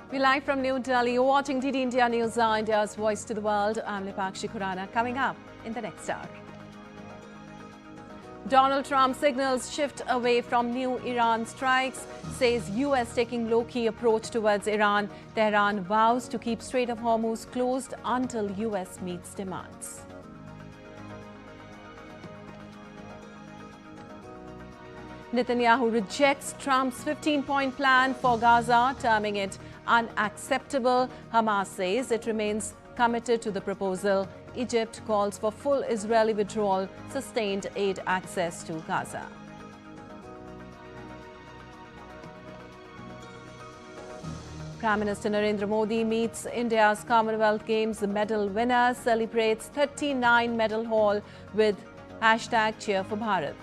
We're live from New Delhi. You're watching DD India News, India's voice to the world. I'm Lipakshi Khurana. Coming up in the next hour. Donald Trump signals shift away from new Iran strikes, says US taking low-key approach towards Iran. Tehran vows to keep Strait of Hormuz closed until US meets demands. Netanyahu rejects Trump's 15-point plan for Gaza, terming it unacceptable. Hamas says it remains committed to the proposal. Egypt calls for full Israeli withdrawal, sustained aid access to Gaza. Prime Minister Narendra Modi meets India's Commonwealth Games medal winners, celebrates 39 medal haul with #Cheer for Bharat.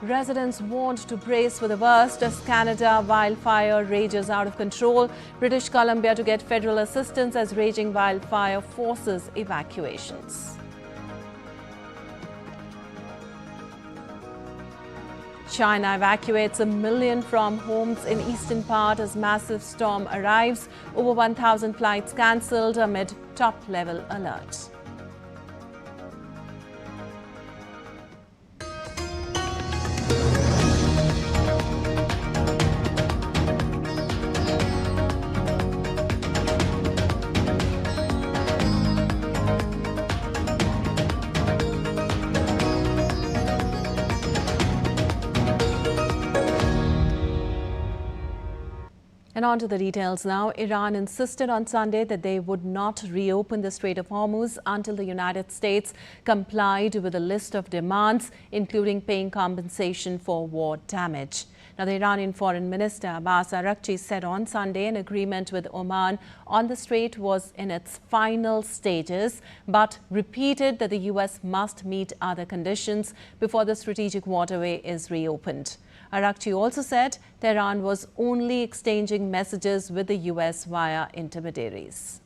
Residents warned to brace for the worst as Canada wildfire rages out of control. British Columbia to get federal assistance as raging wildfire forces evacuations. China evacuates 1 million from homes in eastern part as massive storm arrives. Over 1,000 flights cancelled amid top-level alert. And on to the details now. Iran insisted on Sunday that they would not reopen the Strait of Hormuz until the United States complied with a list of demands, including paying compensation for war damage. Now, the Iranian Foreign Minister Abbas Araghchi said on Sunday an agreement with Oman on the strait was in its final stages, but repeated that the U.S. must meet other conditions before the strategic waterway is reopened. Araghchi also said Tehran was only exchanging messages with the U.S. via intermediaries.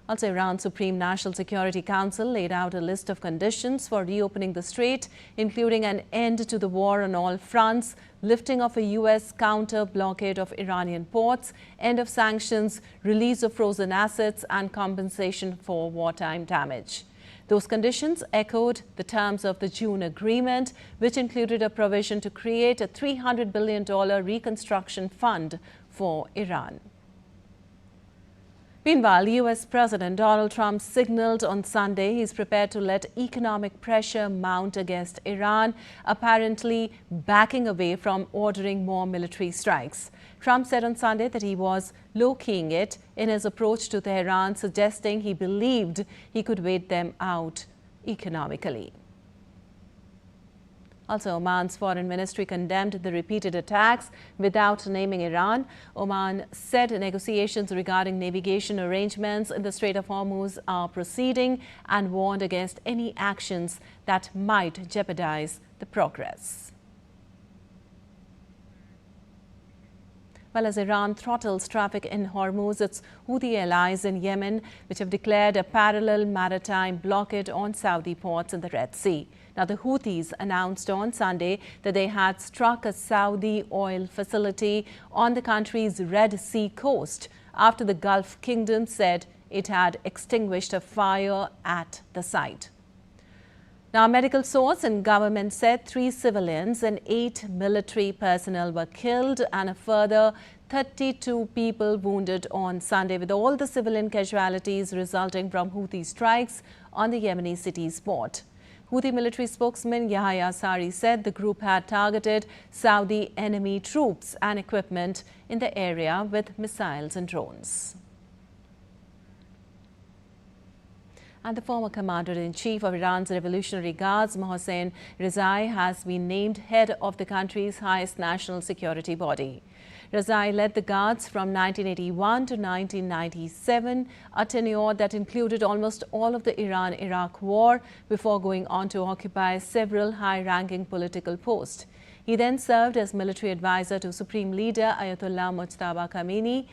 Also, Iran's Supreme National Security Council laid out a list of conditions for reopening the strait, including an end to the war on all fronts, lifting of a U.S. counter-blockade of Iranian ports, end of sanctions, release of frozen assets, and compensation for wartime damage. Those conditions echoed the terms of the June agreement, which included a provision to create a $300 billion reconstruction fund for Iran. Meanwhile, U.S. President Donald Trump signaled on Sunday he's prepared to let economic pressure mount against Iran, apparently backing away from ordering more military strikes. Trump said on Sunday that he was low-keying it in his approach to Tehran, suggesting he believed he could wait them out economically. Also, Oman's foreign ministry condemned the repeated attacks without naming Iran. Oman said negotiations regarding navigation arrangements in the Strait of Hormuz are proceeding and warned against any actions that might jeopardize the progress. Well, as Iran throttles traffic in Hormuz, its Houthi allies in Yemen, which have declared a parallel maritime blockade on Saudi ports in the Red Sea. Now, the Houthis announced on Sunday that they had struck a Saudi oil facility on the country's Red Sea coast after the Gulf Kingdom said it had extinguished a fire at the site. Now, a medical source in government said 3 civilians and 8 military personnel were killed and a further 32 people wounded on Sunday, with all the civilian casualties resulting from Houthi strikes on the Yemeni city's port. Houthi military spokesman Yahya Sari said the group had targeted Saudi enemy troops and equipment in the area with missiles and drones. And the former commander-in-chief of Iran's Revolutionary Guards, Mohsen Rezai, has been named head of the country's highest national security body. Rezai led the Guards from 1981 to 1997, a tenure that included almost all of the Iran-Iraq war before going on to occupy several high-ranking political posts. He then served as military advisor to Supreme Leader Ayatollah Mujtaba Khamenei.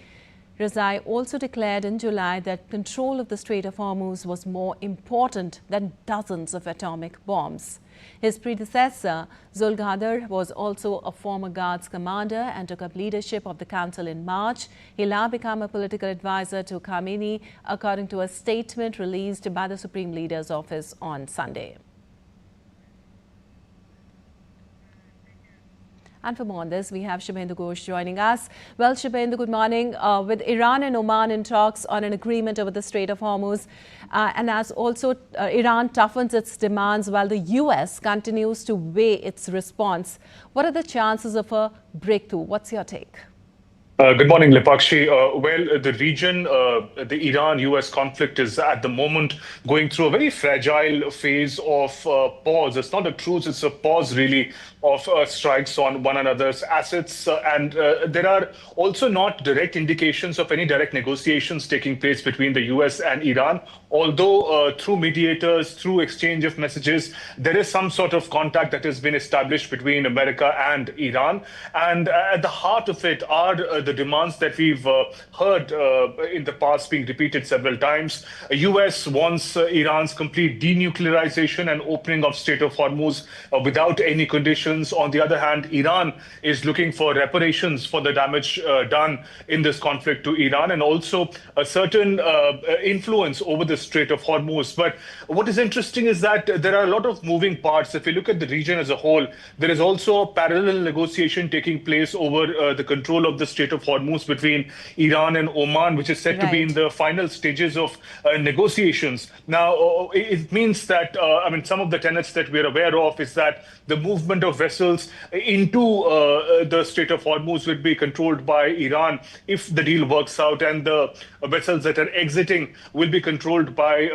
Rezai also declared in July that control of the Strait of Hormuz was more important than dozens of atomic bombs. His predecessor, Zulgadar, was also a former Guards commander and took up leadership of the council in March. He'll now become a political advisor to Khamenei, according to a statement released by the Supreme Leader's office on Sunday. And for more on this, we have Shubhendu Ghosh joining us. Well, Shubhendu, good morning. With Iran and Oman in talks on an agreement over the Strait of Hormuz, and as also Iran toughens its demands while the U.S. continues to weigh its response, what are the chances of a breakthrough? What's your take? Good morning, Lipakshi. Well, the region, the Iran-US conflict is at the moment going through a very fragile phase of pause. It's not a truce, it's a pause really of strikes on one another's assets. And there are also not direct indications of any direct negotiations taking place between the US and Iran. Although through mediators, through exchange of messages, there is some sort of contact that has been established between America and Iran. And at the heart of it are the demands that we've heard in the past being repeated several times. The US wants Iran's complete denuclearization and opening of Strait of Hormuz without any conditions. On the other hand, Iran is looking for reparations for the damage done in this conflict to Iran, and also a certain influence over the Strait of Hormuz. But what is interesting is that there are a lot of moving parts. If you look at the region as a whole, there is also a parallel negotiation taking place over the control of the Strait of Hormuz between Iran and Oman, which is said to be in the final stages of negotiations. Now, it means that, some of the tenets that we're aware of is that the movement of vessels into the Strait of Hormuz will be controlled by Iran if the deal works out, and the vessels that are exiting will be controlled by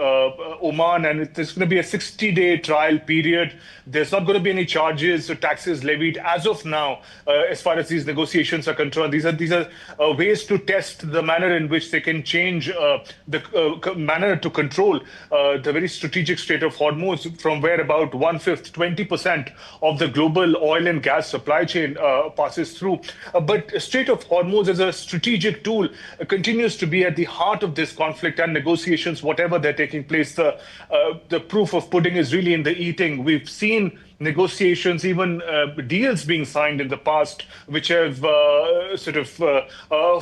Oman, and it's going to be a 60-day trial period. There's not going to be any charges or taxes levied as of now, as far as these negotiations are concerned. These are ways to test the manner in which they can change the manner to control the very strategic Strait of Hormuz, from where about 1/5, 20% of the global oil and gas supply chain passes through. But Strait of Hormuz as a strategic tool continues to be at the heart of this conflict and negotiations, whatever they're taking place. The proof of pudding is really in the eating. We've seen negotiations, even deals being signed in the past, which have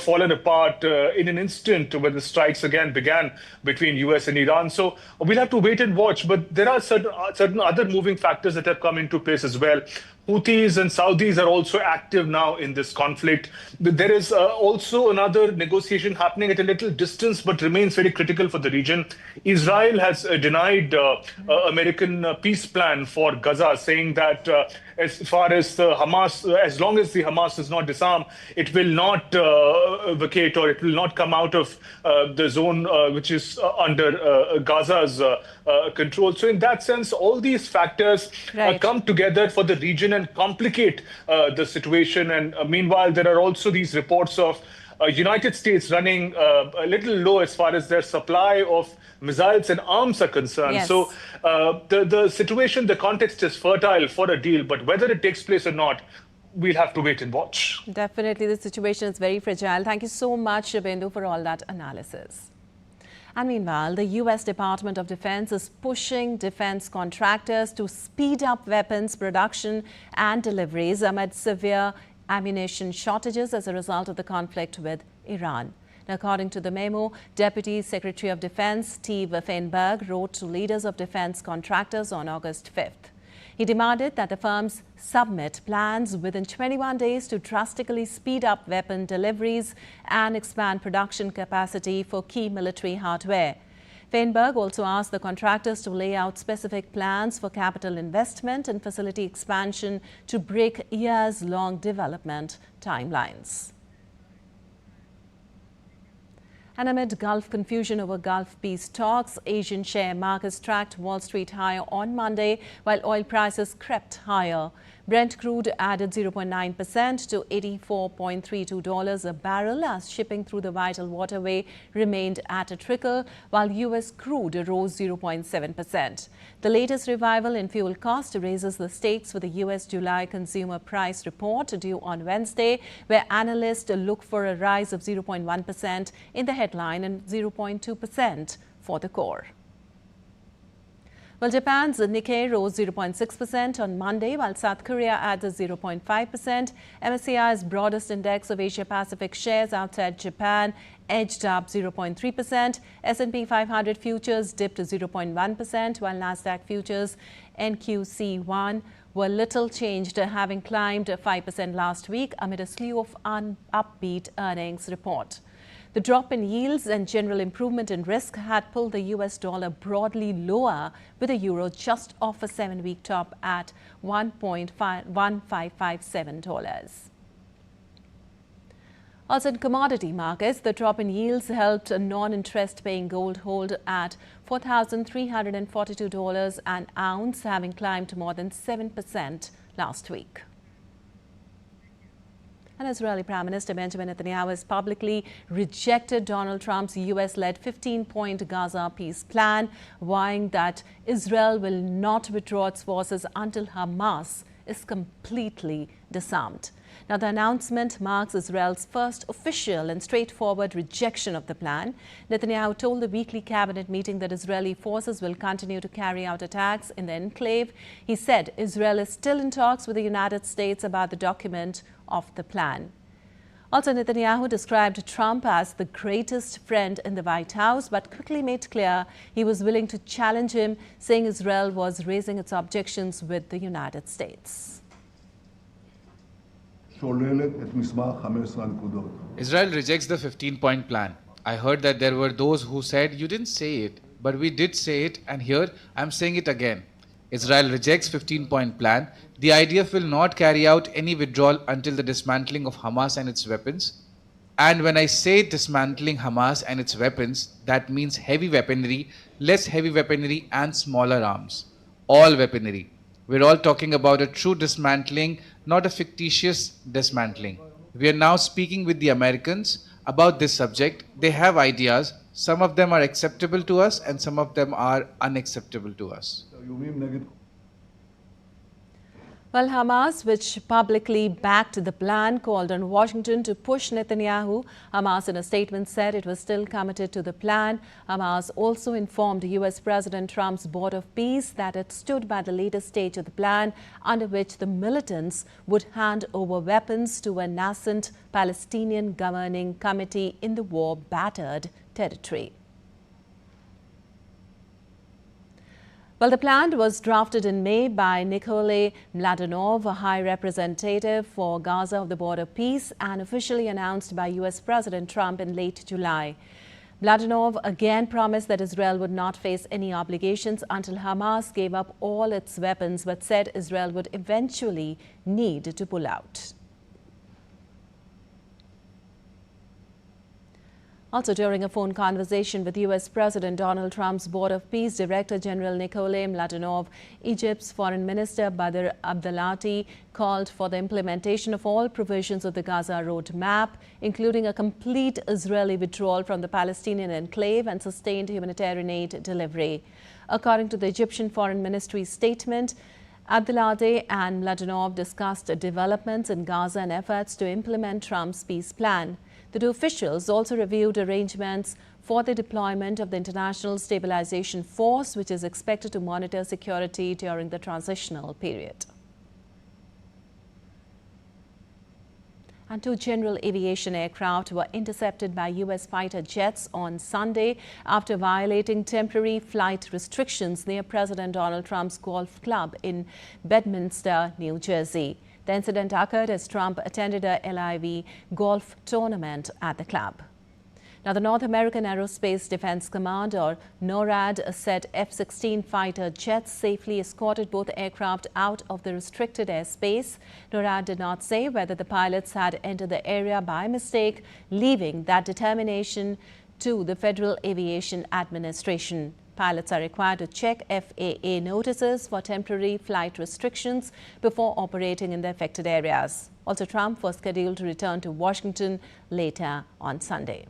fallen apart in an instant when the strikes again began between US and Iran. So we'll have to wait and watch. But there are certain other moving factors that have come into place as well. Houthis and Saudis are also active now in this conflict. There is also another negotiation happening at a little distance, but remains very critical for the region. Israel has denied American peace plan for Gaza, saying that as far as the Hamas, as long as the Hamas does not disarm, it will not vacate, or it will not come out of the zone which is under Gaza's control. So in that sense, all these factors come together for the region and complicate the situation. And meanwhile, there are also these reports of United States running a little low as far as their supply of missiles and arms are concerned. Yes. So the situation, the context is fertile for a deal, but whether it takes place or not, we'll have to wait and watch. Definitely, the situation is very fragile. Thank you so much, Shubhendu, for all that analysis. And meanwhile, the U.S. Department of Defense is pushing defense contractors to speed up weapons production and deliveries amid severe ammunition shortages as a result of the conflict with Iran. Now, according to the memo, Deputy Secretary of Defense Steve Feinberg wrote to leaders of defense contractors on August 5th. He demanded that the firms submit plans within 21 days to drastically speed up weapon deliveries and expand production capacity for key military hardware. Feinberg also asked the contractors to lay out specific plans for capital investment and facility expansion to break years-long development timelines. And amid Gulf confusion over Gulf peace talks, Asian share markets tracked Wall Street higher on Monday, while oil prices crept higher. Brent crude added 0.9% to $84.32 a barrel as shipping through the vital waterway remained at a trickle, while U.S. crude rose 0.7%. The latest revival in fuel cost raises the stakes for the U.S. July consumer price report due on Wednesday, where analysts look for a rise of 0.1% in the headline and 0.2% for the core. Well, Japan's Nikkei rose 0.6% on Monday, while South Korea added 0.5%. MSCI's broadest index of Asia-Pacific shares outside Japan edged up 0.3%. S&P 500 futures dipped 0.1%, while Nasdaq futures NQC1 were little changed, having climbed 5% last week amid a slew of upbeat earnings report. The drop in yields and general improvement in risk had pulled the US dollar broadly lower, with the euro just off a 7-week top at $1.1557. Also in commodity markets, the drop in yields helped a non-interest paying gold hold at $4,342 an ounce, having climbed more than 7% last week. And Israeli Prime Minister Benjamin Netanyahu has publicly rejected Donald Trump's US-led 15-point Gaza peace plan, vowing that Israel will not withdraw its forces until Hamas is completely disarmed. Now, the announcement marks Israel's first official and straightforward rejection of the plan. Netanyahu told the weekly cabinet meeting that Israeli forces will continue to carry out attacks in the enclave. He said Israel is still in talks with the United States about the document of the plan. Also, Netanyahu described Trump as the greatest friend in the White House, but quickly made clear he was willing to challenge him, saying Israel was raising its objections with the United States. Israel rejects the 15-point plan. I heard that there were those who said, you didn't say it, but we did say it, and here I'm saying it again. Israel rejects 15-point plan. The IDF will not carry out any withdrawal until the dismantling of Hamas and its weapons. And when I say dismantling Hamas and its weapons, that means heavy weaponry, less heavy weaponry and smaller arms. All weaponry. We're all talking about a true dismantling, not a fictitious dismantling. We are now speaking with the Americans about this subject. They have ideas. Some of them are acceptable to us and some of them are unacceptable to us. Well, Hamas, which publicly backed the plan, called on Washington to push Netanyahu. Hamas, in a statement, said it was still committed to the plan. Hamas also informed U.S. President Trump's Board of Peace that it stood by the latest stage of the plan, under which the militants would hand over weapons to a nascent Palestinian governing committee in the war-battered territory. Well, the plan was drafted in May by Nikolay Mladenov, a high representative for Gaza of the Board of Peace, and officially announced by U.S. President Trump in late July. Mladenov again promised that Israel would not face any obligations until Hamas gave up all its weapons, but said Israel would eventually need to pull out. Also, during a phone conversation with U.S. President Donald Trump's Board of Peace Director General Nikolay Mladenov, Egypt's Foreign Minister Badr Abdelati called for the implementation of all provisions of the Gaza roadmap, including a complete Israeli withdrawal from the Palestinian enclave and sustained humanitarian aid delivery. According to the Egyptian Foreign Ministry's statement, Abdelati and Mladenov discussed developments in Gaza and efforts to implement Trump's peace plan. The two officials also reviewed arrangements for the deployment of the International Stabilization Force, which is expected to monitor security during the transitional period. And two general aviation aircraft were intercepted by U.S. fighter jets on Sunday after violating temporary flight restrictions near President Donald Trump's golf club in Bedminster, New Jersey. The incident occurred as Trump attended a LIV golf tournament at the club. Now, the North American Aerospace Defense Command, or NORAD, said F-16 fighter jets safely escorted both aircraft out of the restricted airspace. NORAD did not say whether the pilots had entered the area by mistake, leaving that determination to the Federal Aviation Administration. Pilots are required to check FAA notices for temporary flight restrictions before operating in the affected areas. Also, Trump was scheduled to return to Washington later on Sunday.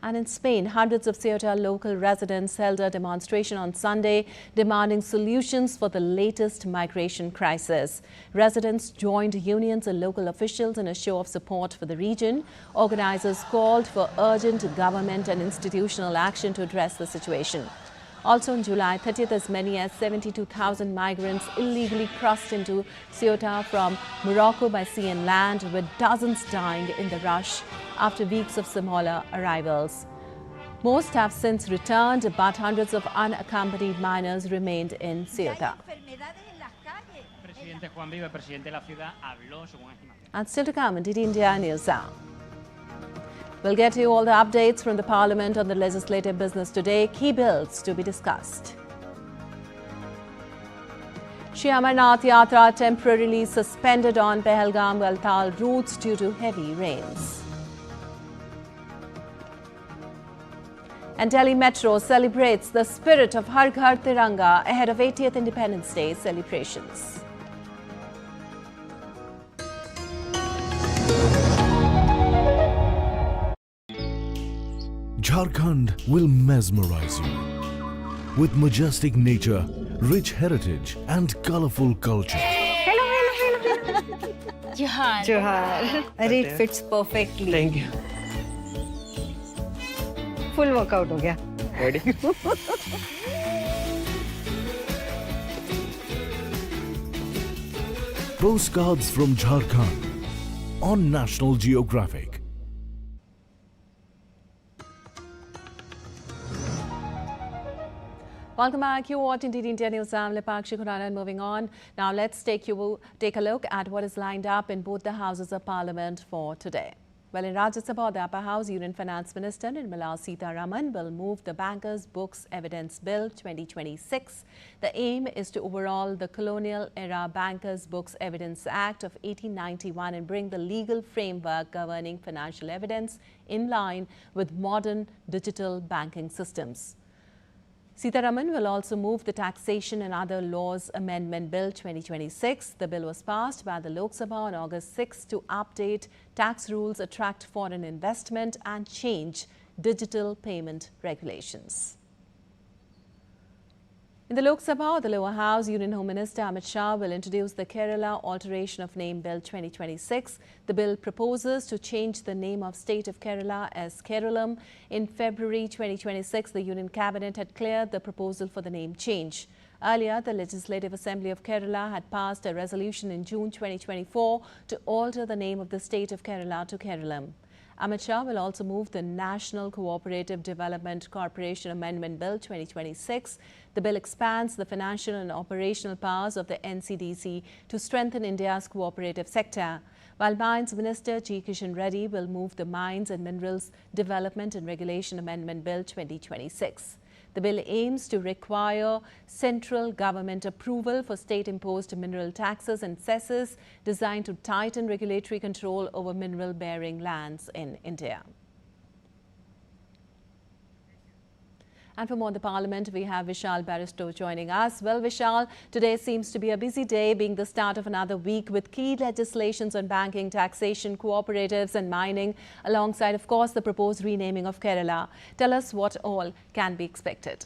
And in Spain, hundreds of Ceuta local residents held a demonstration on Sunday demanding solutions for the latest migration crisis. Residents joined unions and local officials in a show of support for the region. Organizers called for urgent government and institutional action to address the situation. Also on July 30th, as many as 72,000 migrants illegally crossed into Ceuta from Morocco by sea and land, with dozens dying in the rush after weeks of smaller arrivals. Most have since returned, but hundreds of unaccompanied minors remained in Ceuta. And still to come in DD India News Hour. We'll get you all the updates from the Parliament on the legislative business today. Key bills to be discussed. Shri Amarnath Yatra temporarily suspended on Pahalgam-Galtal routes due to heavy rains. And Delhi Metro celebrates the spirit of Har Ghar Tiranga ahead of 80th Independence Day celebrations. Jharkhand will mesmerize you with majestic nature, rich heritage and colorful culture. Hello. Johar. It fits perfectly. Thank you. Full workout ho gaya. Ready? Postcards from Jharkhand on National Geographic. Welcome back. You're watching DD India News. I'm Lipakshi Khurana, and moving on. Now let's take a look at what is lined up in both the houses of Parliament for today. Well, in Rajya Sabha, the upper house, Union Finance Minister Nirmala Sitharaman will move the Bankers' Books Evidence Bill 2026. The aim is to overhaul the colonial-era Bankers' Books Evidence Act of 1891 and bring the legal framework governing financial evidence in line with modern digital banking systems. Sitharaman will also move the Taxation and Other Laws Amendment Bill 2026. The bill was passed by the Lok Sabha on August 6 to update tax rules, attract foreign investment and change digital payment regulations. In the Lok Sabha, the lower house, Union Home Minister Amit Shah will introduce the Kerala Alteration of Name Bill 2026. The bill proposes to change the name of state of Kerala as Keralam. In February 2026, the Union Cabinet had cleared the proposal for the name change. Earlier, the Legislative Assembly of Kerala had passed a resolution in June 2024 to alter the name of the state of Kerala to Keralam. Amit Shah will also move the National Cooperative Development Corporation Amendment Bill 2026. The bill expands the financial and operational powers of the NCDC to strengthen India's cooperative sector, while Mines Minister G. Kishan Reddy will move the Mines and Minerals Development and Regulation Amendment Bill 2026. The bill aims to require central government approval for state-imposed mineral taxes and cesses designed to tighten regulatory control over mineral-bearing lands in India. And for more on the Parliament, we have Vishal Barristow joining us. Well, Vishal, today seems to be a busy day, being the start of another week with key legislations on banking, taxation, cooperatives and mining, alongside, of course, the proposed renaming of Kerala. Tell us what all can be expected.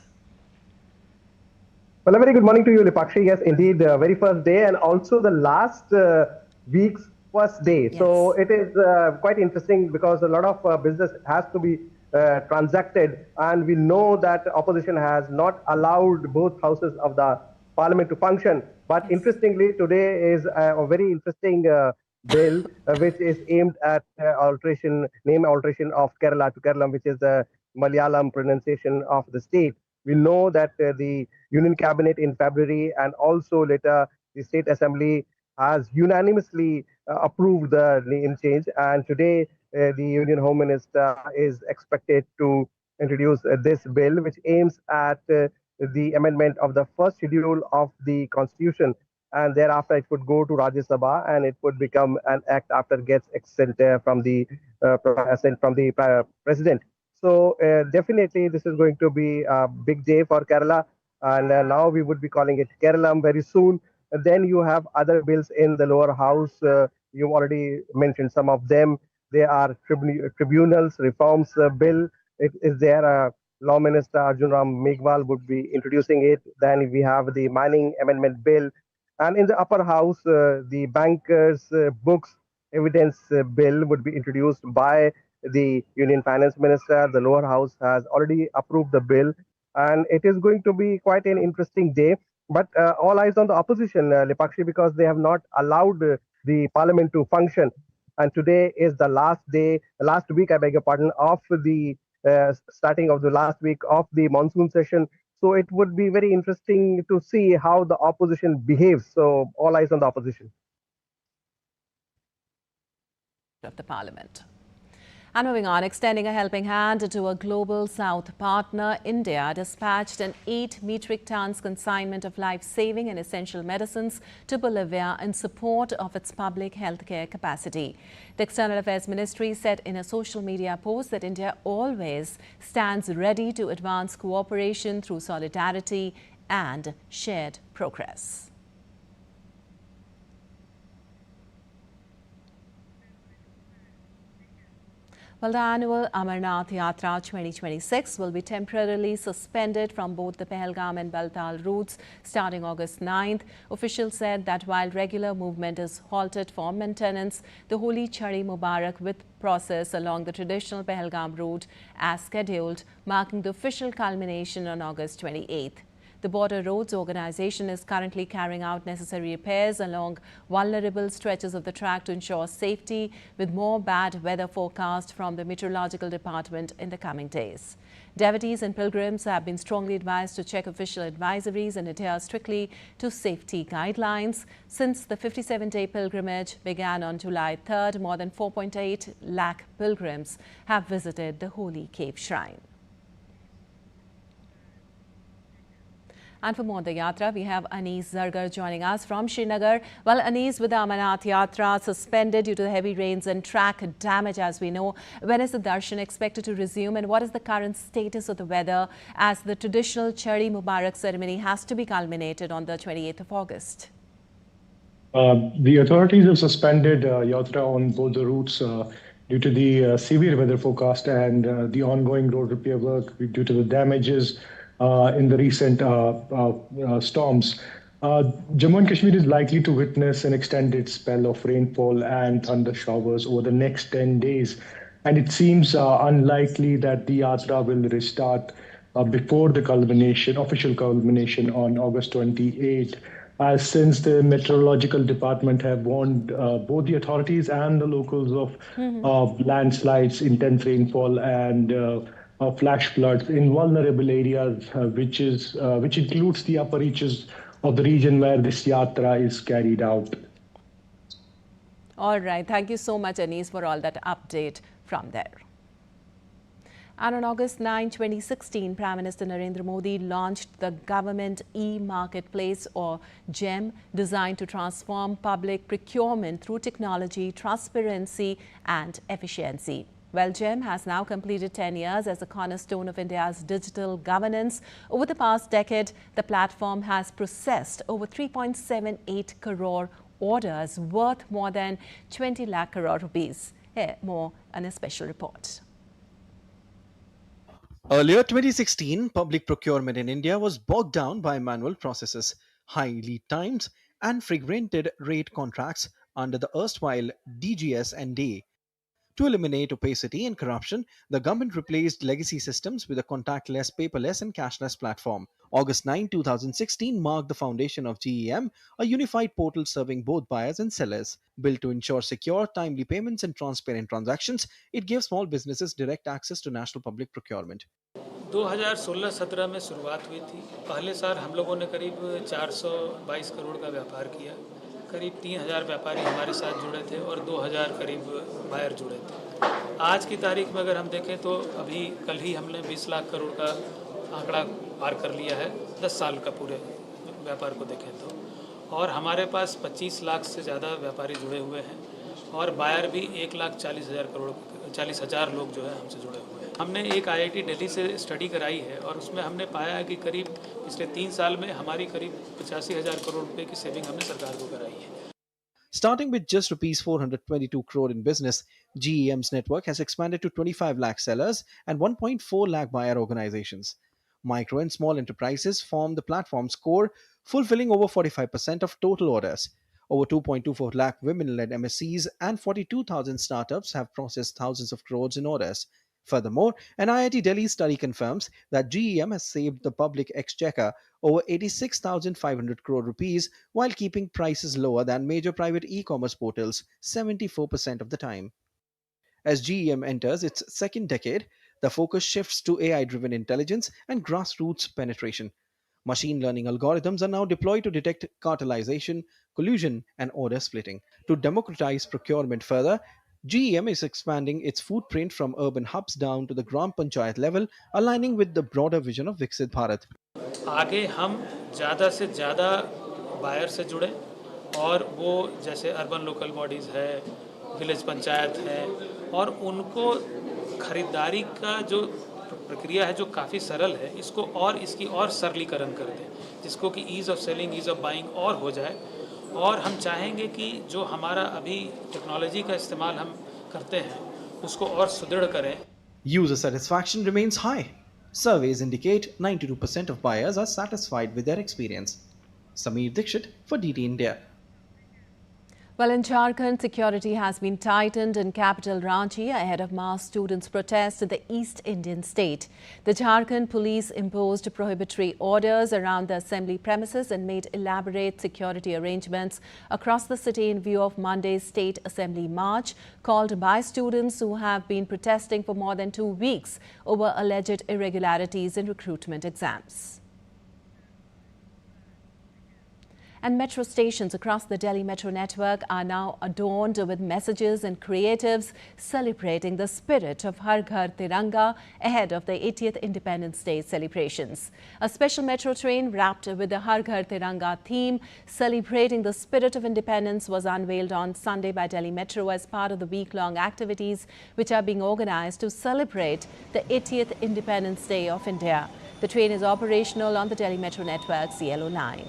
Well, a very good morning to you, Lipakshi. Yes, indeed, the very first day and also the last week's first day. Yes. So it is quite interesting because a lot of business has to be transacted, and we know that opposition has not allowed both houses of the parliament to function. But Yes. Interestingly, today is a very interesting bill which is aimed at name alteration of Kerala to Keralam, which is the Malayalam pronunciation of the state. We know that the Union Cabinet in February and also later the State Assembly has unanimously approved the name change, and today the Union Home Minister is expected to introduce this bill, which aims at the amendment of the first schedule of the Constitution, and thereafter it would go to Rajya Sabha and it would become an act after it gets assent from the President. So definitely this is going to be a big day for Kerala, and now we would be calling it Keralam very soon. And then you have other bills in the lower house. You already mentioned some of them. There are tribunals reforms bill. It is there. Law Minister Arjun Ram Meghwal would be introducing it. Then we have the mining amendment bill, and in the upper house, the bankers' books evidence bill would be introduced by the Union Finance Minister. The lower house has already approved the bill, and it is going to be quite an interesting day. But all eyes on the opposition, Lipakshi, because they have not allowed the parliament to function. And today is the last day, last week, I beg your pardon, of the starting of the last week of the monsoon session. So it would be very interesting to see how the opposition behaves. So all eyes on the opposition. Of the parliament. And moving on, extending a helping hand to a global south partner, India dispatched an 8 metric tons consignment of life-saving and essential medicines to Bolivia in support of its public healthcare capacity. The External Affairs Ministry said in a social media post that India always stands ready to advance cooperation through solidarity and shared progress. Well, the annual Amarnath Yatra 2026 will be temporarily suspended from both the Pahalgam and Baltal routes starting August 9th. Officials said that while regular movement is halted for maintenance, the Holy Chari Mubarak with process along the traditional Pahalgam route as scheduled, marking the official culmination on August 28th. The Border Roads Organization is currently carrying out necessary repairs along vulnerable stretches of the track to ensure safety, with more bad weather forecast from the Meteorological Department in the coming days. Devotees and pilgrims have been strongly advised to check official advisories and adhere strictly to safety guidelines. Since the 57-day pilgrimage began on July 3rd, more than 4.8 lakh pilgrims have visited the holy cave shrine. And for more on the Yatra, we have Anis Zargar joining us from Srinagar. Well, Anis, with the Amarnath Yatra suspended due to the heavy rains and track damage, as we know, when is the darshan expected to resume, and what is the current status of the weather as the traditional Chari Mubarak ceremony has to be culminated on the 28th of August? The authorities have suspended Yatra on both the routes due to the severe weather forecast and the ongoing road repair work due to the damages in the recent storms. Jammu and Kashmir is likely to witness an extended spell of rainfall and thunder showers over the next 10 days. And it seems unlikely that the Yatra will restart before the official culmination on August 28, as since the Meteorological Department have warned both the authorities and the locals of landslides, intense rainfall, and flash floods in vulnerable areas, which includes the upper reaches of the region where this yatra is carried out. All right. Thank you so much, Anis, for all that update from there. And on August 9, 2016, Prime Minister Narendra Modi launched the Government E-Marketplace, or GEM, designed to transform public procurement through technology, transparency and efficiency. Well, GEM has now completed 10 years as a cornerstone of India's digital governance. Over the past decade, the platform has processed over 3.78 crore orders worth more than 20 lakh crore rupees. Here, more on a special report. Earlier 2016, public procurement in India was bogged down by manual processes, high lead times, and fragmented rate contracts under the erstwhile DGS and DA. To eliminate opacity and corruption, the government replaced legacy systems with a contactless, paperless, and cashless platform. August 9, 2016 marked the foundation of GEM, a unified portal serving both buyers and sellers. Built to ensure secure, timely payments and transparent transactions, it gives small businesses direct access to national public procurement. 2016-17 में शुरुआत हुई थी। पहले साल हम लोगों ने करीब 422 करोड़ का व्यापार किया। करीब 3000 व्यापारी हमारे साथ जुड़े थे और 2000 करीब बायर जुड़े थे। आज की तारीख में अगर हम देखें तो अभी कल ही हमने 20 लाख करोड़ का आंकड़ा पार कर लिया है 10 साल का पूरे व्यापार को देखें तो, और हमारे पास 25 लाख से ज़्यादा व्यापारी जुड़े हुए हैं और बायर भी 1,40,000 लोग जो है हमसे जुड़े हुए हैं। हमने एक आईआईटी दिल्ली से स्टडी कराई है और उसमें हमने पाया है कि करीब पिछले 3 साल में हमारी करीब 85,000 करोड़ रुपए की सेविंग हमने सरकार को कराई है। Starting with just rupees 422 crore in business, GEM's network has expanded to 25 lakh sellers and 1.4 lakh buyer organizations. Micro and small enterprises form the platform's core, fulfilling over 45% of total orders. Over 2.24 lakh women-led MSCs and 42,000 startups have processed thousands of crores in orders. Furthermore, an IIT Delhi study confirms that GEM has saved the public exchequer over 86,500 crore rupees while keeping prices lower than major private e-commerce portals 74% of the time. As GEM enters its second decade, the focus shifts to AI-driven intelligence and grassroots penetration. Machine learning algorithms are now deployed to detect cartelization, collusion, and order splitting. To democratize procurement further, GEM is expanding its footprint from urban hubs down to the Gram Panchayat level, aligning with the broader vision of Viksit Bharat. आगे हम ज़्यादा से ज़्यादा buyer से जुड़ें और वो जैसे अर्बन लोकल बॉडीज़ है, विलेज पंचायत है और उनको खरीदारी का जो प्रक्रिया है जो काफ़ी सरल है, इसको और इसकी और सरलीकरण कर दें, जिसको कि ease of selling, ease of buying और हो जाए। और हम चाहेंगे कि जो हमारा अभी टेक्नोलॉजी का इस्तेमाल हम करते हैं उसको और सुदृढ़ करें। User satisfaction remains high. Surveys indicate 92% of buyers are satisfied with their experience. Sameer Dikshit for DT India. Well, in Jharkhand, security has been tightened in capital Ranchi ahead of mass students' protest in the East Indian state. The Jharkhand police imposed prohibitory orders around the assembly premises and made elaborate security arrangements across the city in view of Monday's state assembly march called by students who have been protesting for more than 2 weeks over alleged irregularities in recruitment exams. And metro stations across the Delhi metro network are now adorned with messages and creatives celebrating the spirit of Har Ghar Tiranga ahead of the 80th Independence Day celebrations. A special metro train wrapped with the Har Ghar Tiranga theme celebrating the spirit of independence was unveiled on Sunday by Delhi Metro as part of the week-long activities which are being organized to celebrate the 80th Independence Day of India. The train is operational on the Delhi Metro network's Yellow Line.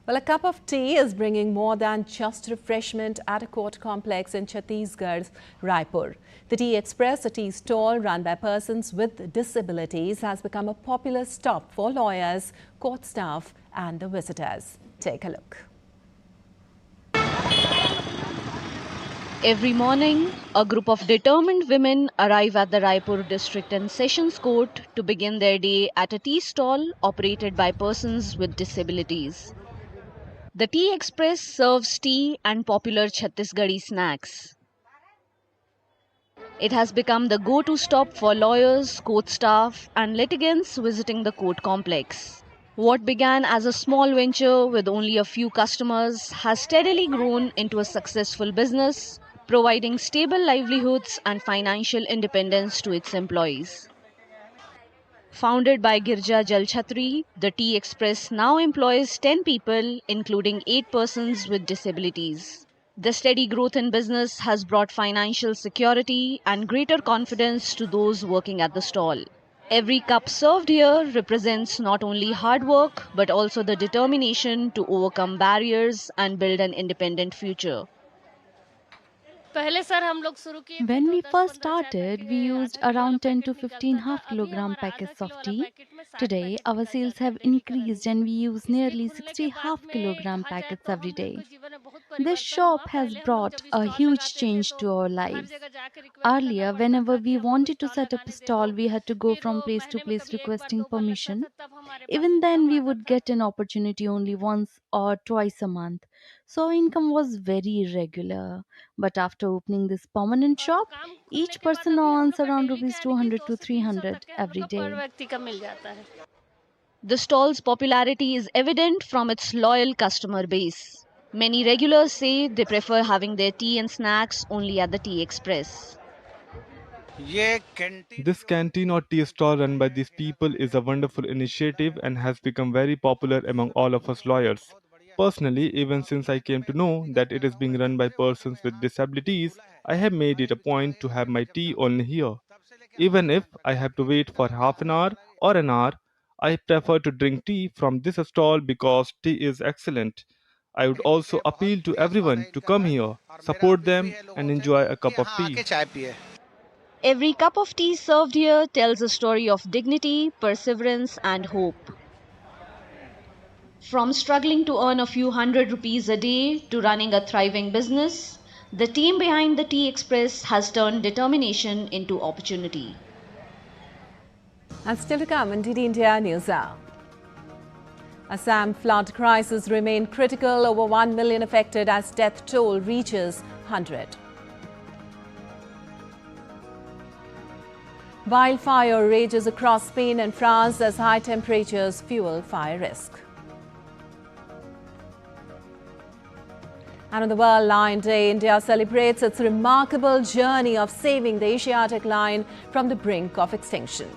Well, a cup of tea is bringing more than just refreshment at a court complex in Chhattisgarh's Raipur. The Tea Express, a tea stall run by persons with disabilities, has become a popular stop for lawyers, court staff and the visitors. Take a look. Every morning, a group of determined women arrive at the Raipur District and Sessions Court to begin their day at a tea stall operated by persons with disabilities. The Tea Express serves tea and popular Chhattisgarhi snacks. It has become the go-to stop for lawyers, court staff and litigants visiting the court complex. What began as a small venture with only a few customers has steadily grown into a successful business, providing stable livelihoods and financial independence to its employees. Founded by Girja Jalchhatri, the Tea Express now employs 10 people, including 8 persons with disabilities. The steady growth in business has brought financial security and greater confidence to those working at the stall. Every cup served here represents not only hard work, but also the determination to overcome barriers and build an independent future. When we first started, we used around 10 to 15 half-kilogram packets of tea. Today, our sales have increased and we use nearly 60 half-kilogram packets every day. This shop has brought a huge change to our lives. Earlier, whenever we wanted to set up a stall, we had to go from place to place requesting permission. Even then, we would get an opportunity only once or twice a month. So, income was very irregular. But after opening this permanent shop, each person earns around rupees 200 to 300 every day. The stall's popularity is evident from its loyal customer base. Many regulars say they prefer having their tea and snacks only at the Tea Express. This canteen or tea stall run by these people is a wonderful initiative and has become very popular among all of us lawyers. Personally, even since I came to know that it is being run by persons with disabilities, I have made it a point to have my tea only here. Even if I have to wait for half an hour or an hour, I prefer to drink tea from this stall because tea is excellent. I would also appeal to everyone to come here, support them, and enjoy a cup of tea. Every cup of tea served here tells a story of dignity, perseverance, and hope. From struggling to earn a few hundred rupees a day to running a thriving business, the team behind the Tea Express has turned determination into opportunity. And still to come in DD India News Hour. Assam flood crisis remained critical, over 1 million affected as death toll reaches 100. Wildfire rages across Spain and France as high temperatures fuel fire risk. And on the World Lion Day, India celebrates its remarkable journey of saving the Asiatic lion from the brink of extinction.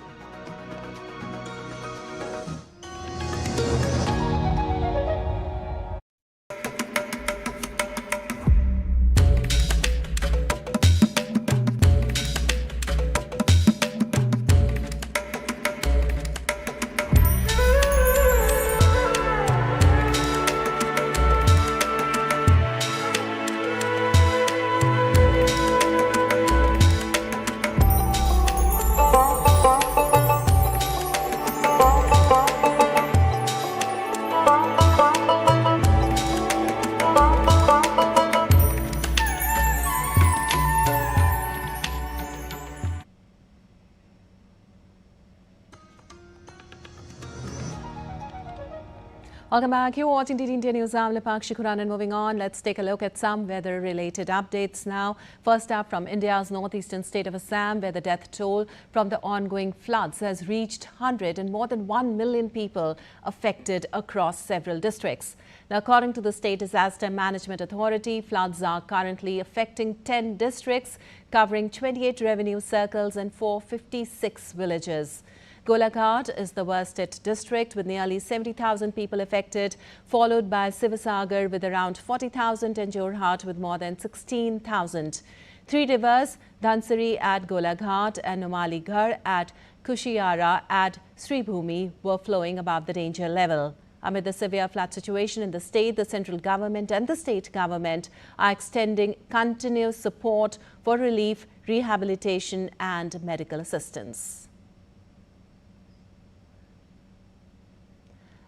Welcome back. You're watching DD India News. I'm Lipakshi Kuran, and moving on, let's take a look at some weather-related updates now. First up, from India's northeastern state of Assam, where the death toll from the ongoing floods has reached 100 and more than 1 million people affected across several districts. Now, according to the State Disaster Management Authority, floods are currently affecting 10 districts, covering 28 revenue circles and 456 villages. Golaghat is the worst hit district with nearly 70,000 people affected, followed by Sivasagar with around 40,000 and Jharkhand with more than 16,000. Three rivers, Dhansari at Golaghat and Numaligarh at Kushiara at Sribhumi, were flowing above the danger level. Amid the severe flood situation in the state, the central government and the state government are extending continuous support for relief, rehabilitation and medical assistance.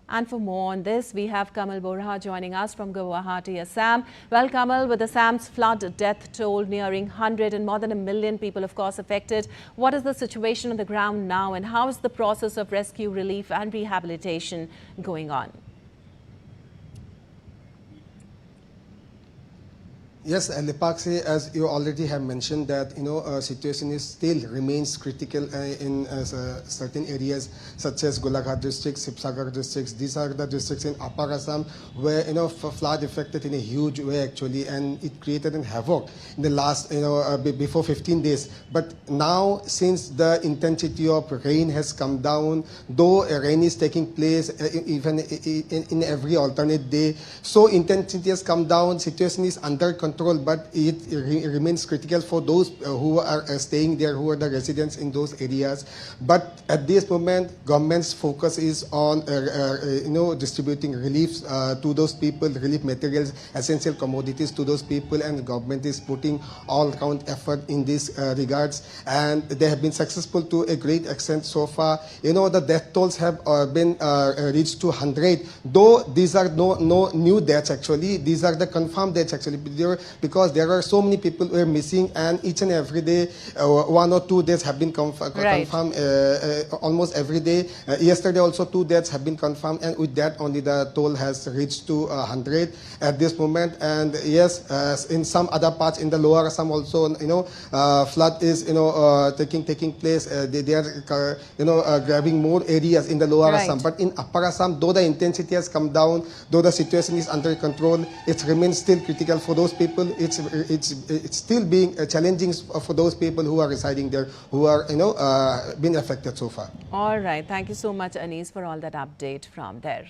And for more on this, we have Kamal Borha joining us from Guwahati, Assam. Well, Kamal, with Assam's flood death toll nearing 100 and more than 1 million people, of course, affected, what is the situation on the ground now and how is the process of rescue, relief and rehabilitation going on? Yes, Lipakshi, as you already have mentioned that, situation is still remains critical in certain areas such as Golaghat district, Sibsagar districts. These are the districts in Upper Assam where, flood affected in a huge way actually, and it created a havoc in the last, before 15 days. But now, since the intensity of rain has come down, though rain is taking place even in every alternate day, so intensity has come down, situation is under control. But it remains critical for those who are staying there, who are the residents in those areas. But at this moment, government's focus is on, distributing relief to those people, relief materials, essential commodities to those people, and the government is putting all-round effort in these regards. And they have been successful to a great extent so far. The death tolls have been reached to 100, though these are no new deaths actually. These are the confirmed deaths actually, because there are so many people who are missing, and each and every day 1 or 2 deaths have been confirmed almost every day. Yesterday also 2 deaths have been confirmed, and with that only the toll has reached to 100 at this moment. And yes, in some other parts in the lower Assam also, flood is taking place. They are grabbing more areas in the lower Assam. But in Upper Assam, though the intensity has come down, though the situation is under control, it remains still critical for those people people, it's still being challenging for those people who are residing there, who are been affected so far. All right, thank you so much, Anis, for all that update from there.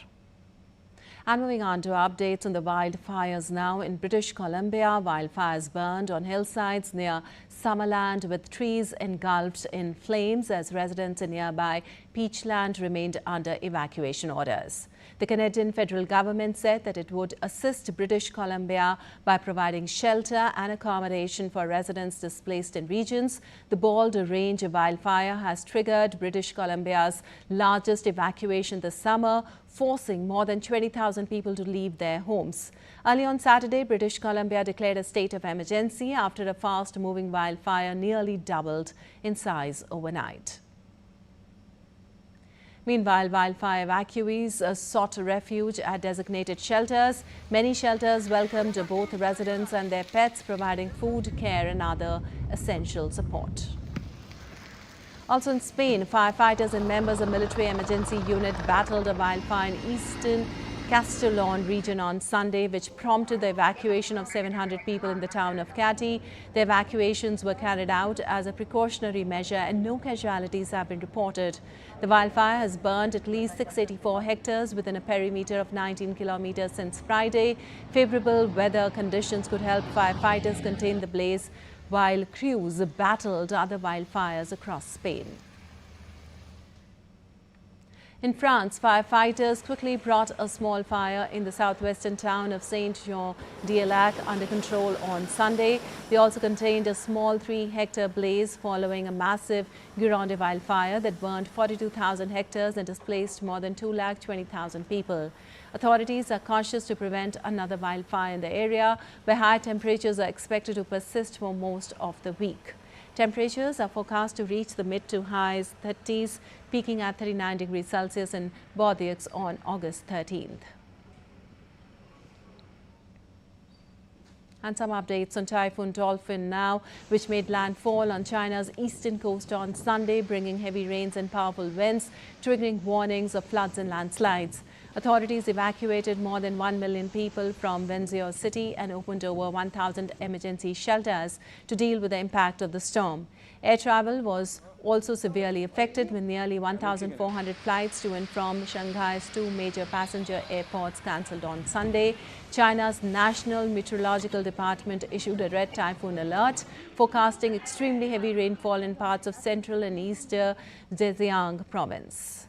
And moving on to updates on the wildfires now. In British Columbia, wildfires burned on hillsides near Summerland, with trees engulfed in flames as residents in nearby Peachland remained under evacuation orders. The Canadian federal government said that it would assist British Columbia by providing shelter and accommodation for residents displaced in regions. The Bald Range wildfire has triggered British Columbia's largest evacuation this summer, forcing more than 20,000 people to leave their homes. Early on Saturday, British Columbia declared a state of emergency after a fast-moving wildfire nearly doubled in size overnight. Meanwhile, wildfire evacuees sought refuge at designated shelters. Many shelters welcomed both residents and their pets, providing food, care and other essential support. Also in Spain, firefighters and members of military emergency unit battled a wildfire in eastern Castellon region on Sunday, which prompted the evacuation of 700 people in the town of Cati. The evacuations were carried out as a precautionary measure and no casualties have been reported. The wildfire has burned at least 684 hectares within a perimeter of 19 kilometers since Friday. Favorable weather conditions could help firefighters contain the blaze, while crews battled other wildfires across Spain. In France, firefighters quickly brought a small fire in the southwestern town of Saint-Jean-d'Illac under control on Sunday. They also contained a small 3-hectare blaze following a massive Gironde wildfire that burned 42,000 hectares and displaced more than 220,000 people. Authorities are cautious to prevent another wildfire in the area, where high temperatures are expected to persist for most of the week. Temperatures are forecast to reach the mid to high 30s, peaking at 39 degrees Celsius in Bordeaux on August 13th. And some updates on Typhoon Dolphin now, which made landfall on China's eastern coast on Sunday, bringing heavy rains and powerful winds, triggering warnings of floods and landslides. Authorities evacuated more than 1 million people from Wenzhou city and opened over 1,000 emergency shelters to deal with the impact of the storm. Air travel was also severely affected, with nearly 1,400 flights to and from Shanghai's 2 major passenger airports cancelled on Sunday. China's National Meteorological Department issued a red typhoon alert, forecasting extremely heavy rainfall in parts of central and eastern Zhejiang province.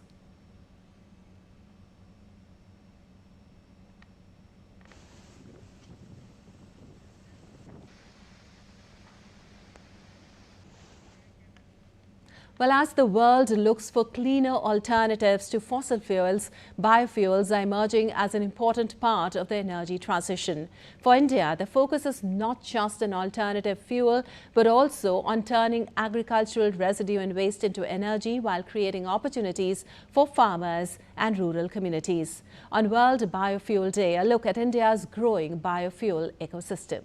Well, as the world looks for cleaner alternatives to fossil fuels, biofuels are emerging as an important part of the energy transition. For India, the focus is not just an alternative fuel, but also on turning agricultural residue and waste into energy while creating opportunities for farmers and rural communities. On World Biofuel Day, a look at India's growing biofuel ecosystem.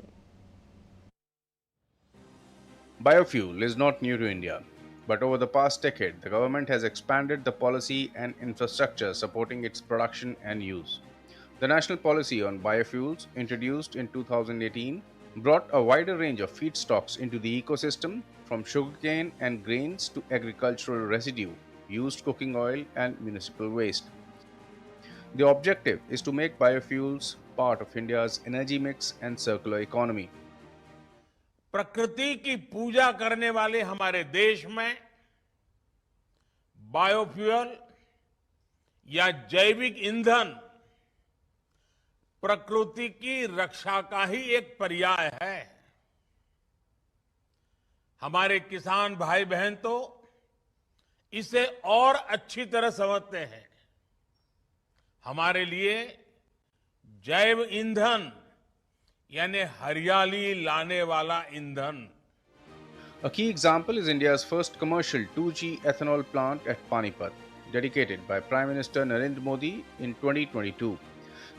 Biofuel is not new to India. But over the past decade, the government has expanded the policy and infrastructure supporting its production and use. The National Policy on Biofuels, introduced in 2018, brought a wider range of feedstocks into the ecosystem, from sugarcane and grains to agricultural residue, used cooking oil and municipal waste. The objective is to make biofuels part of India's energy mix and circular economy. प्रकृति की पूजा करने वाले हमारे देश में biofuel या जैविक ईंधन प्रकृति की रक्षा का ही एक पर्याय है। हमारे किसान भाई बहन तो इसे और अच्छी तरह समझते हैं। हमारे लिए जैव ईंधन यानी हरियाली लाने वाला ईंधन। A key example is India's first commercial 2G ethanol plant at Panipat, dedicated by Prime Minister Narendra Modi in 2022.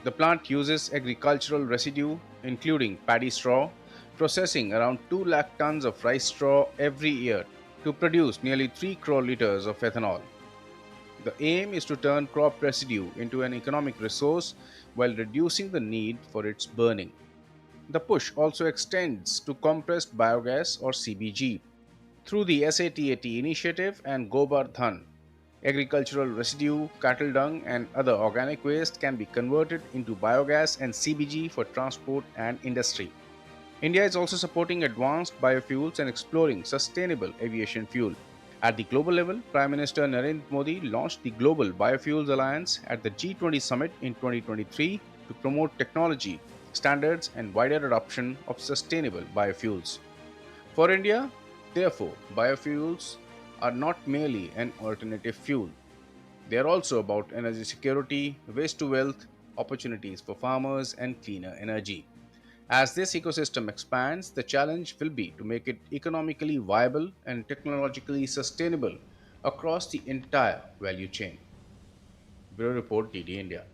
The plant uses agricultural residue, including paddy straw, processing around 2 lakh tons of rice straw every year to produce nearly 3 crore litres of ethanol. The aim is to turn crop residue into an economic resource while reducing the need for its burning. The push also extends to compressed biogas or CBG through the SATAT initiative and Gobar Dhan. Agricultural residue, cattle dung, and other organic waste can be converted into biogas and CBG for transport and industry. India is also supporting advanced biofuels and exploring sustainable aviation fuel. At the global level, Prime Minister Narendra Modi launched the Global Biofuels Alliance at the G20 Summit in 2023 to promote technology, standards, and wider adoption of sustainable biofuels. For India, therefore, biofuels are not merely an alternative fuel. They are also about energy security, waste to wealth, opportunities for farmers, and cleaner energy. As this ecosystem expands, the challenge will be to make it economically viable and technologically sustainable across the entire value chain. Bureau Report, DD India.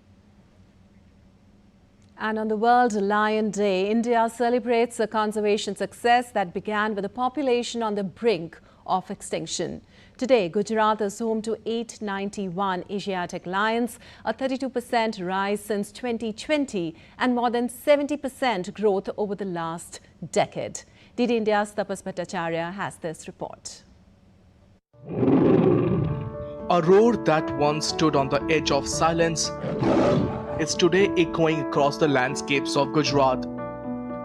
And on the World Lion Day, India celebrates a conservation success that began with a population on the brink of extinction. Today, Gujarat is home to 891 Asiatic lions, a 32% rise since 2020 and more than 70% growth over the last decade. DD India's Tapas Bhattacharya has this report. A roar that once stood on the edge of silence is today echoing across the landscapes of Gujarat.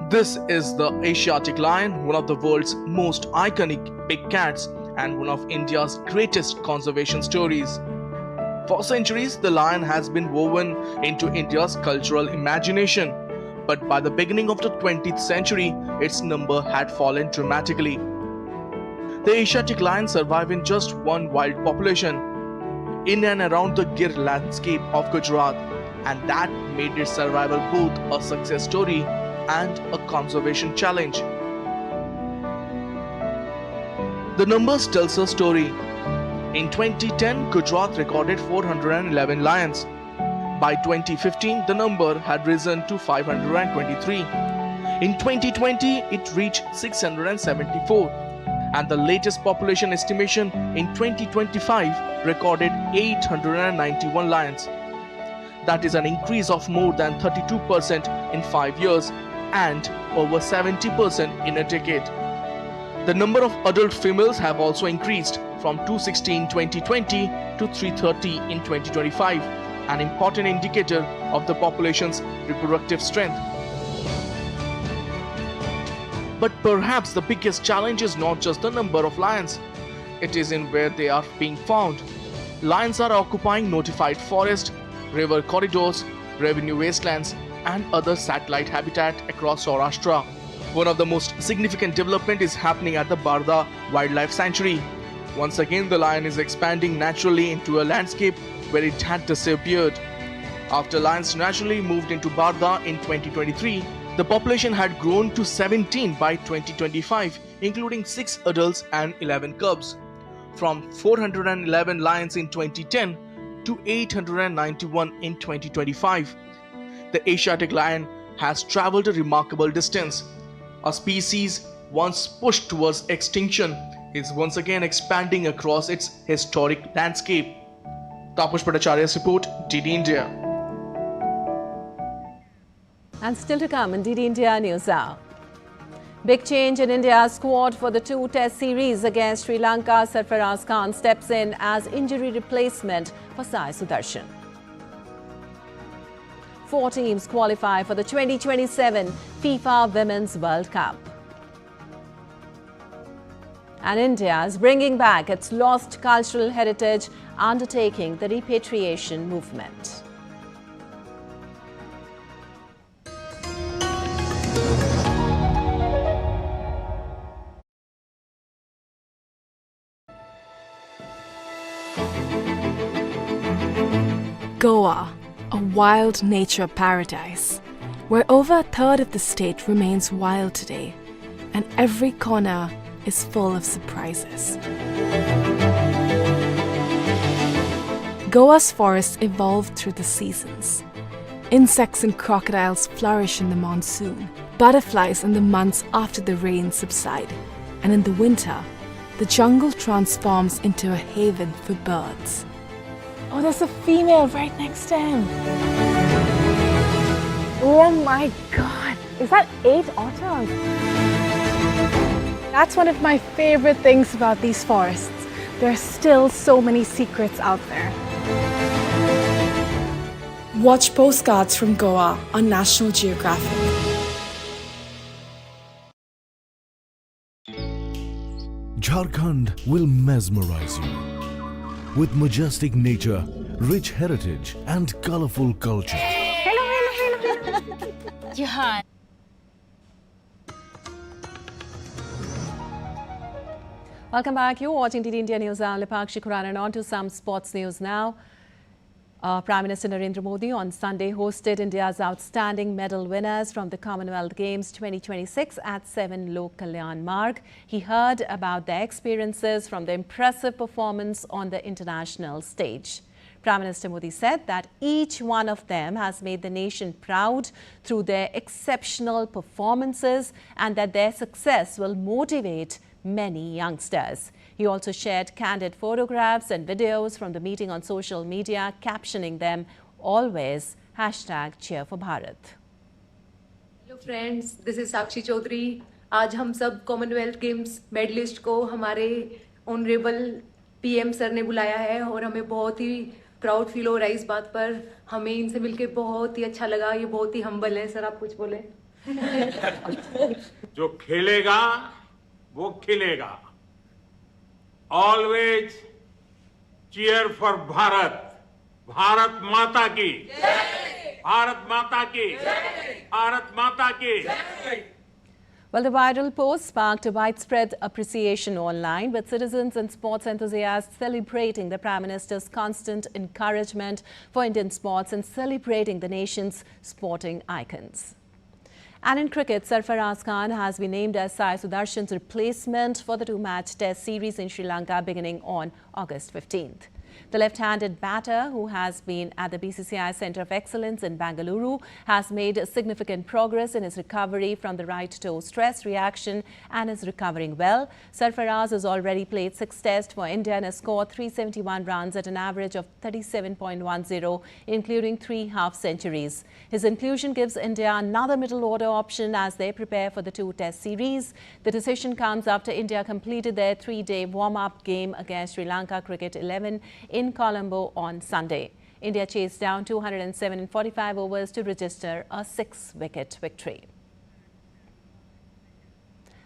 This is the Asiatic lion, one of the world's most iconic big cats and one of India's greatest conservation stories. For centuries, the lion has been woven into India's cultural imagination. But by the beginning of the 20th century, its number had fallen dramatically. The Asiatic lion survived in just one wild population, in and around the Gir landscape of Gujarat, and that made its survival both a success story and a conservation challenge. The numbers tells a story. In 2010, Gujarat recorded 411 lions. By 2015, the number had risen to 523. In 2020, it reached 674. And the latest population estimation in 2025 recorded 891 lions. That is an increase of more than 32% in 5 years and over 70% in a decade. The number of adult females have also increased from 260 in 2020 to 330 in 2025, an important indicator of the population's reproductive strength. But perhaps the biggest challenge is not just the number of lions, it is in where they are being found. Lions are occupying notified forest, river corridors, revenue wastelands, and other satellite habitat across Saurashtra. One of the most significant development is happening at the Barda Wildlife Sanctuary. Once again, the lion is expanding naturally into a landscape where it had disappeared. After lions naturally moved into Barda in 2023, the population had grown to 17 by 2025, including 6 adults and 11 cubs. From 411 lions in 2010 to 891 in 2025. The Asiatic lion has traveled a remarkable distance. A species once pushed towards extinction is once again expanding across its historic landscape. Tapas Bhattacharya's report, DD India. And still to come in DD India News Hour. Big change in India's squad for the 2 Test series against Sri Lanka. Sarfaraz Khan steps in as injury replacement for Sai Sudarshan. 4 teams qualify for the 2027 FIFA Women's World Cup. And India is bringing back its lost cultural heritage, undertaking the repatriation movement. Goa, a wild nature paradise, where over a third of the state remains wild today, and every corner is full of surprises. Goa's forests evolve through the seasons. Insects and crocodiles flourish in the monsoon, butterflies in the months after the rains subside, and in the winter, the jungle transforms into a haven for birds. Oh, there's a female right next to him. Oh my God. Is that 8 otters? That's one of my favorite things about these forests. There are still so many secrets out there. Watch Postcards from Goa on National Geographic. Jharkhand will mesmerize you with majestic nature, rich heritage, and colorful culture. Jharkhand. Welcome back. You're watching DD India News. I'm Lipakshi Khurana, and on to some sports news now. Prime Minister Narendra Modi on Sunday hosted India's outstanding medal winners from the Commonwealth Games 2026 at 7 Lok Kalyan Marg. He heard about their experiences from the impressive performance on the international stage. Prime Minister Modi said that each one of them has made the nation proud through their exceptional performances and that their success will motivate many youngsters. He also shared candid photographs and videos from the meeting on social media, captioning them always #Cheer4Bharat. Hello friends, this is Sakshi Chaudhary. आज हम सब Commonwealth games medallist को हमारे honourable PM sir ने बुलाया है और हमें बहुत ही प्राउड फील हो रहा है इस बात पर. हमें इनसे मिलके बहुत ही अच्छा लगा. ये बहुत ही हम्बल है. सर आप कुछ बोले. जो खेलेगा वो खिलेगा. Always cheer for Bharat. Bharat Mata की. भारत माता की. भारत माता की. Well, the viral post sparked a widespread appreciation online, with citizens and sports enthusiasts celebrating the Prime Minister's constant encouragement for Indian sports and celebrating the nation's sporting icons. And in cricket, Sarfaraz Khan has been named as Sai Sudarshan's replacement for the two-match test series in Sri Lanka beginning on August 15th. The left-handed batter, who has been at the BCCI Centre of Excellence in Bengaluru, has made significant progress in his recovery from the right toe stress reaction and is recovering well. Sarfaraz has already played 6 tests for India and has scored 371 runs at an average of 37.10, including 3 half-centuries. His inclusion gives India another middle-order option as they prepare for the 2-test series. The decision comes after India completed their 3-day warm-up game against Sri Lanka Cricket 11 in Colombo on Sunday. India chased down 207 in 45 overs to register a 6-wicket victory.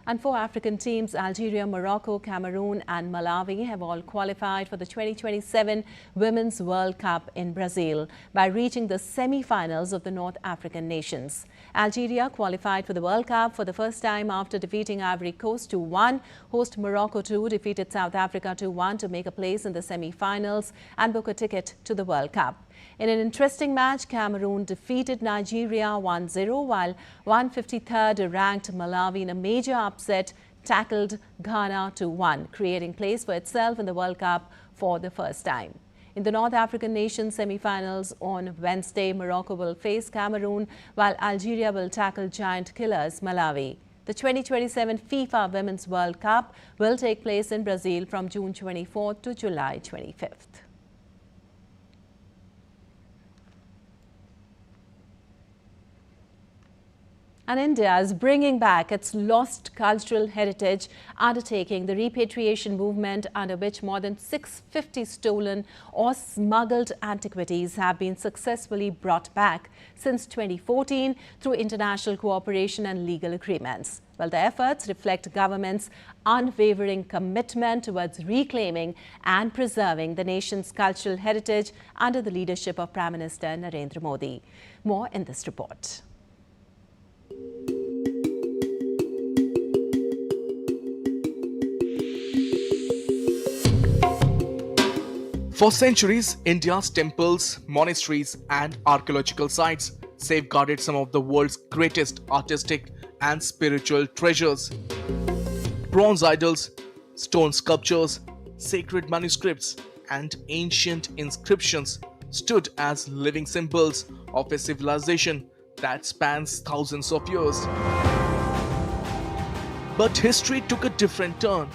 And 4 African teams, Algeria, Morocco, Cameroon and Malawi, have all qualified for the 2027 Women's World Cup in Brazil by reaching the semi-finals of the North African nations. Algeria qualified for the World Cup for the first time after defeating Ivory Coast 2-1. Host Morocco too defeated South Africa 2-1 to make a place in the semi-finals and book a ticket to the World Cup. In an interesting match, Cameroon defeated Nigeria 1-0, while 153rd ranked Malawi in a major upset tackled Ghana 2-1, creating place for itself in the World Cup for the first time. In the North African nations semi-finals on Wednesday, Morocco will face Cameroon, while Algeria will tackle giant killers Malawi. The 2027 FIFA Women's World Cup will take place in Brazil from June 24th to July 25th. And India is bringing back its lost cultural heritage, undertaking the repatriation movement under which more than 650 stolen or smuggled antiquities have been successfully brought back since 2014 through international cooperation and legal agreements. Well, the efforts reflect government's unwavering commitment towards reclaiming and preserving the nation's cultural heritage under the leadership of Prime Minister Narendra Modi. More in this report. For centuries, India's temples, monasteries and archaeological sites safeguarded some of the world's greatest artistic and spiritual treasures. Bronze idols, stone sculptures, sacred manuscripts and ancient inscriptions stood as living symbols of a civilization that spans thousands of years. But history took a different turn.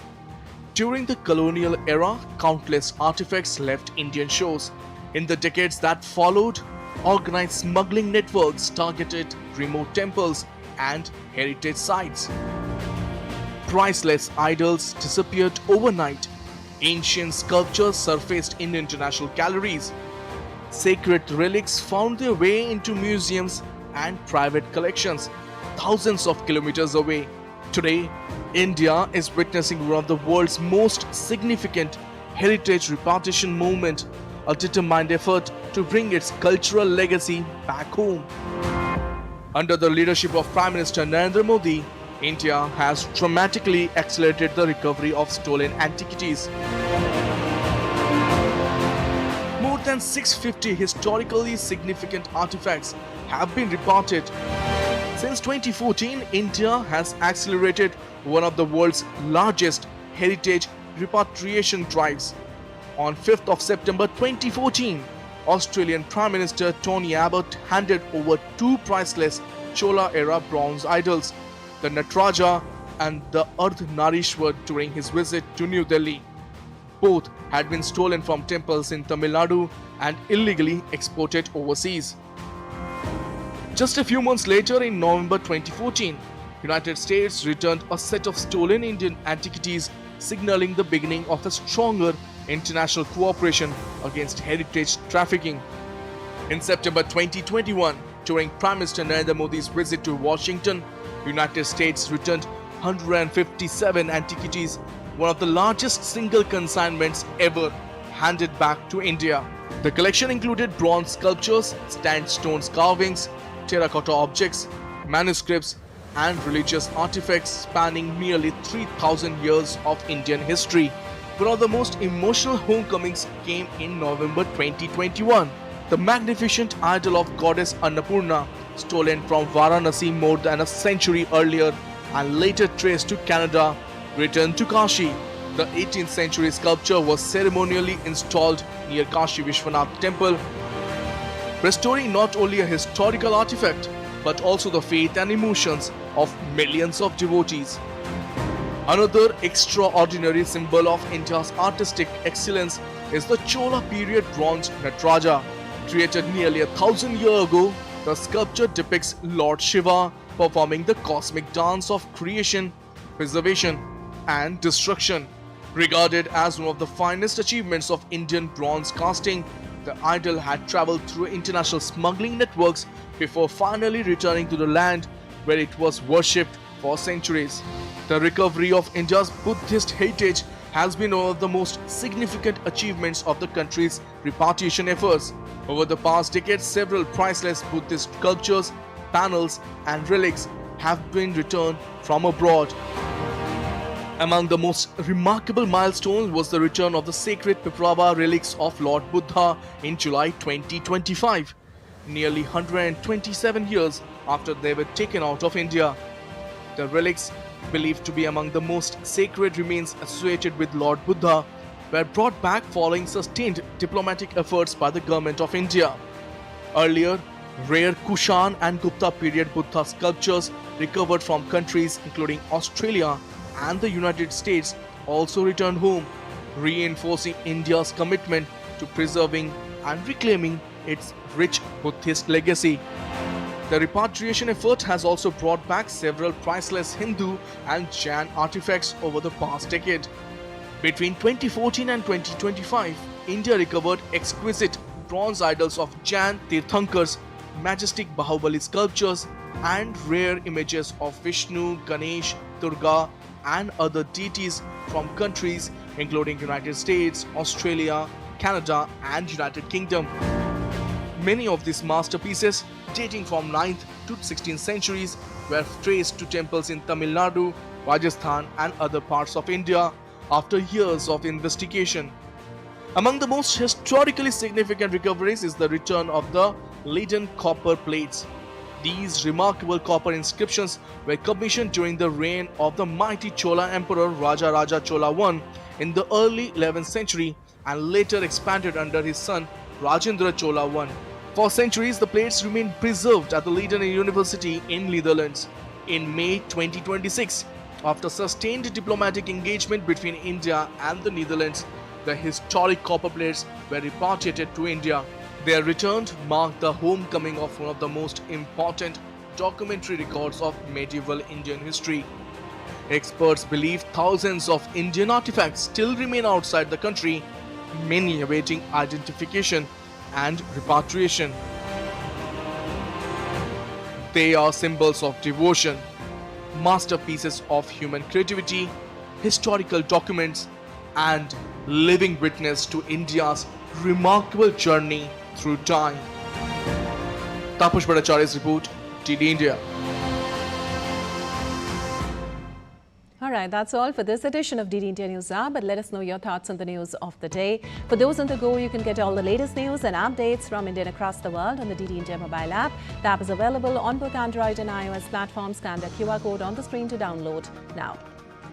During the colonial era, countless artifacts left Indian shores. In the decades that followed, organized smuggling networks targeted remote temples and heritage sites. Priceless idols disappeared overnight. Ancient sculptures surfaced in international galleries. Sacred relics found their way into museums and private collections thousands of kilometers away. Today, India is witnessing one of the world's most significant heritage repatriation movement, a determined effort to bring its cultural legacy back home. Under the leadership of Prime Minister Narendra Modi, India has dramatically accelerated the recovery of stolen antiquities. More than 650 historically significant artifacts have been reported. Since 2014, India has accelerated one of the world's largest heritage repatriation drives. On 5th of September 2014, Australian Prime Minister Tony Abbott handed over two priceless Chola-era bronze idols, the Nataraja and the Ardhanarishwar, during his visit to New Delhi. Both had been stolen from temples in Tamil Nadu and illegally exported overseas. Just a few months later, in November 2014, United States returned a set of stolen Indian antiquities, signaling the beginning of a stronger international cooperation against heritage trafficking. In September 2021, during Prime Minister Narendra Modi's visit to Washington, United States returned 157 antiquities, one of the largest single consignments ever handed back to India. The collection included bronze sculptures, sandstone carvings, terracotta objects, manuscripts, and religious artifacts spanning nearly 3,000 years of Indian history. One of the most emotional homecomings came in November 2021. The magnificent idol of goddess Annapurna, stolen from Varanasi more than a century earlier and later traced to Canada, returned to Kashi. The 18th century sculpture was ceremonially installed near Kashi Vishwanath temple, restoring not only a historical artifact but also the faith and emotions of millions of devotees. Another extraordinary symbol of India's artistic excellence is the Chola period bronze Nataraja. Created nearly 1,000 years ago, the sculpture depicts Lord Shiva performing the cosmic dance of creation, preservation, and destruction. Regarded as one of the finest achievements of Indian bronze casting, the idol had traveled through international smuggling networks before finally returning to the land where it was worshipped for centuries. The recovery of India's Buddhist heritage has been one of the most significant achievements of the country's repatriation efforts. Over the past decade, several priceless Buddhist sculptures, panels, and relics have been returned from abroad. Among the most remarkable milestones was the return of the sacred Piprava relics of Lord Buddha in July 2025, nearly 127 years after they were taken out of India. The relics, believed to be among the most sacred remains associated with Lord Buddha, were brought back following sustained diplomatic efforts by the government of India. Earlier, rare Kushan and Gupta period Buddha sculptures recovered from countries including Australia and the United States also returned home, reinforcing India's commitment to preserving and reclaiming its rich Buddhist legacy. The repatriation effort has also brought back several priceless Hindu and Jain artifacts over the past decade. Between 2014 and 2025, India recovered exquisite bronze idols of Jain Tirthankars, majestic Bahubali sculptures, and rare images of Vishnu, Ganesh, Durga, and other deities from countries including United States, Australia, Canada, and United Kingdom. Many of these masterpieces, dating from 9th to 16th centuries, were traced to temples in Tamil Nadu, Rajasthan, and other parts of India after years of investigation. Among the most historically significant recoveries is the return of the leaden copper plates. These remarkable copper inscriptions were commissioned during the reign of the mighty Chola Emperor Raja Chola I in the early 11th century and later expanded under his son Rajendra Chola I. For centuries, the plates remained preserved at the Leiden University in Netherlands. In May 2026, after sustained diplomatic engagement between India and the Netherlands, the historic copper plates were repatriated to India. Their return marked the homecoming of one of the most important documentary records of medieval Indian history. Experts believe thousands of Indian artifacts still remain outside the country, many awaiting identification and repatriation. They are symbols of devotion, masterpieces of human creativity, historical documents, and living witness to India's remarkable journey through time. Tapush Bhattacharya's report, DD India. All right, that's all for this edition of DD India News Hour, but let us know your thoughts on the news of the day. For those on the go, you can get all the latest news and updates from India and across the world on the DD India mobile app. The app is available on both Android and iOS platforms. Scan the QR code on the screen to download now.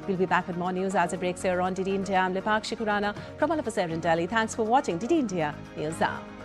We'll be back with more news as it breaks here on DD India. I'm Lipakshi Khurana from all of us here in Delhi. Thanks for watching DD India News Hour.